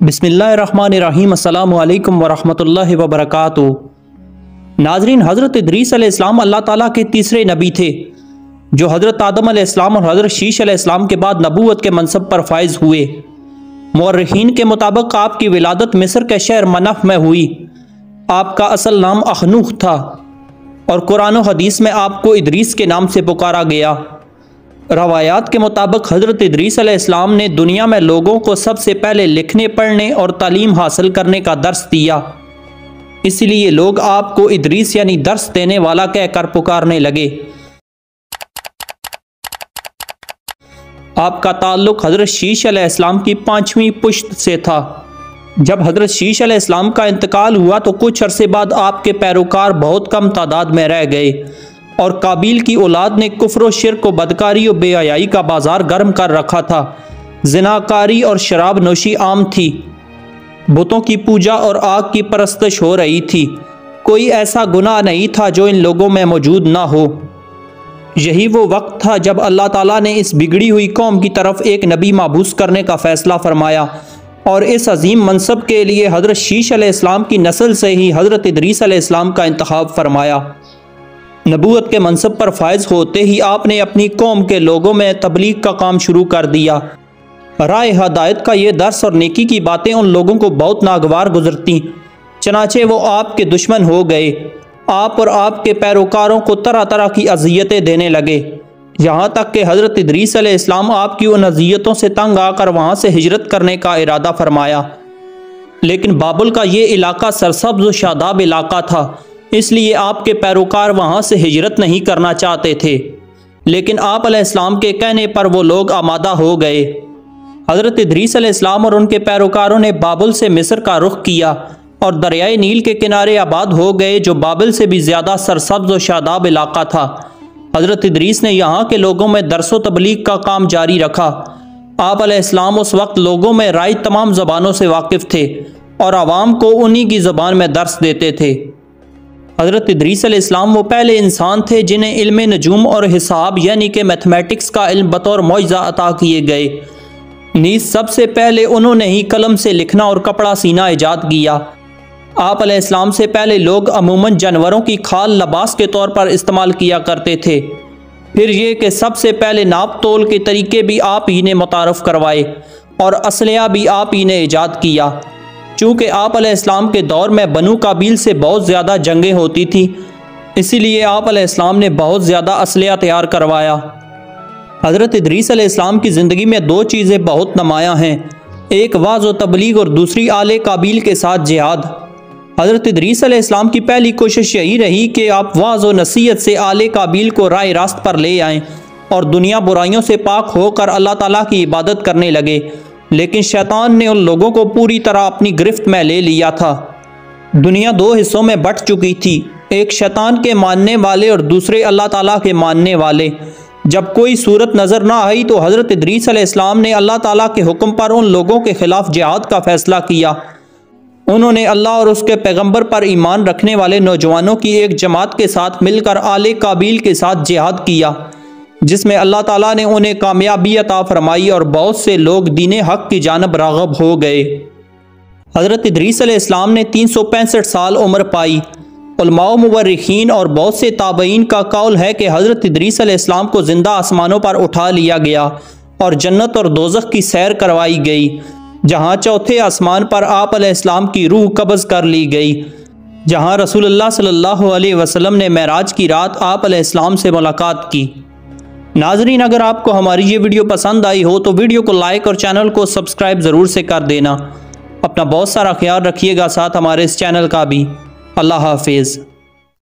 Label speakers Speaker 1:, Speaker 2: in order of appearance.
Speaker 1: बिस्मिल्लाहिर्रहमानिर्रहीम अस्सलामु अलैकुम वरहमतुल्लाहि वबरकातुहू। नाजरीन, हज़रत इदरीस अलैहिस्सलाम अल्लाह ताला के तीसरे नबी थे जो हज़रत आदम अलैहिस्सलाम और हज़रत शीश अलैहिस्सलाम के बाद नबूवत के मनसब पर फाइज हुए। मुअर्रिखीन के मुताबिक आपकी विलादत मिस्र के शहर मनफ में हुई। आपका असल नाम अखनूख था और कुरान और हदीस में आपको इदरीस के नाम से पुकारा गया। रवायात के मुताबिक हज़रत इदरीस अलैहिस्सलाम ने दुनिया में लोगों को सबसे पहले लिखने पढ़ने और तालीम हासिल करने का दर्स दिया, इसलिए लोग आपको इदरीस यानी दर्स देने वाला कहकर पुकारने लगे। आपका ताल्लुक हज़रत शीश अलैहिस्सलाम की 5वीं पुश्त से था। जब हज़रत शीश अलैहिस्सलाम का इंतकाल हुआ तो कुछ अरसे बाद आपके पैरोकार बहुत कम तादाद में रह गए और काबिल की औलाद ने कुफ्र व शिर्क व बदकारी और बेहयाई का बाजार गर्म कर रखा था। जिनाकारी और शराब नोशी आम थी। बुतों की पूजा और आग की परस्तश हो रही थी। कोई ऐसा गुनाह नहीं था जो इन लोगों में मौजूद ना हो। यही वो वक्त था जब अल्लाह ताला ने इस बिगड़ी हुई कौम की तरफ एक नबी माबूस करने का फ़ैसला फरमाया और इस अजीम मनसब के लिए हज़रत शीश अलैहिस्सलाम की नस्ल से ही हज़रत इदरीस अलैहिस्सलाम का इंतखाब फरमाया। नबूवत के मनसब पर फायज होते ही आपने अपनी कौम के लोगों में तबलीग का काम शुरू कर दिया। राय हदायत का ये दर्स और नेकी की बातें उन लोगों को बहुत नागवार गुजरती, चनाचे वो आपके दुश्मन हो गए। आप और आपके पैरोकारों को तरह तरह की अजियतें देने लगे, यहाँ तक कि हज़रत इदरीस अलैहिस्सलाम आपकी उन अजियतों से तंग आकर वहाँ से हिजरत करने का इरादा फरमाया। लेकिन बाबुल का ये इलाका सरसब्ज़ व शादाब इलाका था, इसलिए आपके पैरोकार वहाँ से हिजरत नहीं करना चाहते थे। लेकिन आप अलैहिस्सलाम के कहने पर वो लोग आमादा हो गए। हज़रत इदरीस अलैहिस्सलाम और उनके पैरोकारों ने बाबुल से मिस्र का रुख किया और दरियाए नील के किनारे आबाद हो गए, जो बाबुल से भी ज़्यादा सरसब्ज़ व शादाब इलाका था। हज़रत इदरीस ने यहाँ के लोगों में दर्स व तबलीग का काम जारी रखा। आप अलैहिस्सलाम उस वक्त लोगों में राय तमाम ज़बानों से वाकिफ़ थे और आवाम को उन्हीं की ज़बान में दर्स देते थे। हज़रत इदरीस अलैहिस्सलाम वो पहले इंसान थे जिन्हें इल्म नजूम और हिसाब यानी कि मैथमेटिक्स का इल्म बतौर मौजज़ा अता किए गए। नीज़ सबसे पहले उन्होंने ही कलम से लिखना और कपड़ा सीना ईजाद किया। आप अलैहिस्सलाम से पहले लोग अमूमन जानवरों की खाल लबास के तौर पर इस्तेमाल किया करते थे। फिर ये कि सबसे पहले नाप तोल के तरीके भी आप ही ने मुतारफ़ करवाए और असलिया भी आप ही ने ईजाद किया। चूँकि आप अलैहिस्सलाम के दौर में बनु काबिल से बहुत ज़्यादा जंगें होती थी, इसीलिए आप अलैहिस्सलाम ने बहुत ज़्यादा असलिया तैयार करवाया। हज़रत इदरीस अलैहिस्सलाम की ज़िंदगी में दो चीज़ें बहुत नुमायाँ हैं, एक वाज़ व तबलीग और दूसरी आले काबिल के साथ जिहाद। हज़रत इदरीस अलैहिस्सलाम की पहली कोशिश यही रही कि आप वाज़ व नसीहत से आले काबिल को राह रास्त पर ले आएँ और दुनिया बुराइयों से पाक होकर अल्लाह ताला की इबादत करने लगे। लेकिन शैतान ने उन लोगों को पूरी तरह अपनी गिरफ्त में ले लिया था। दुनिया दो हिस्सों में बट चुकी थी, एक शैतान के मानने वाले और दूसरे अल्लाह ताला के मानने वाले। जब कोई सूरत नज़र ना आई तो हज़रत इदरीस अलैहिस्सलाम ने अल्लाह ताला के हुक्म पर उन लोगों के ख़िलाफ़ जिहाद का फ़ैसला किया। उन्होंने अल्लाह और उसके पैगम्बर पर ईमान रखने वाले नौजवानों की एक जमात के साथ मिलकर आले काबिल के साथ जिहाद किया, जिसमें अल्लाह ताला ने उन्हें कामयाबी अता फरमाई और बहुत से लोग दीन हक की जानब राग़ब हो गए। हज़रत इदरीस अलैहिस्सलाम ने 365 साल उम्र पाई। उलमा व मुवर्रिखीन और बहुत से ताबईन का कौल है कि हज़रत इदरीस अलैहिस्सलाम को ज़िंदा आसमानों पर उठा लिया गया और जन्नत और दोज़ख की सैर करवाई गई, जहाँ चौथे आसमान पर आप अलैहिस्सलाम की रूह कब्ज़ कर ली गई, जहाँ रसूलुल्लाह सल्लल्लाहु अलैहि वसल्लम ने मेराज की रात आप अलैहिस्सलाम से मुलाकात की। नाजरीन, अगर आपको हमारी ये वीडियो पसंद आई हो तो वीडियो को लाइक और चैनल को सब्सक्राइब ज़रूर से कर देना। अपना बहुत सारा ख्याल रखिएगा, साथ हमारे इस चैनल का भी। अल्लाह हाफिज़।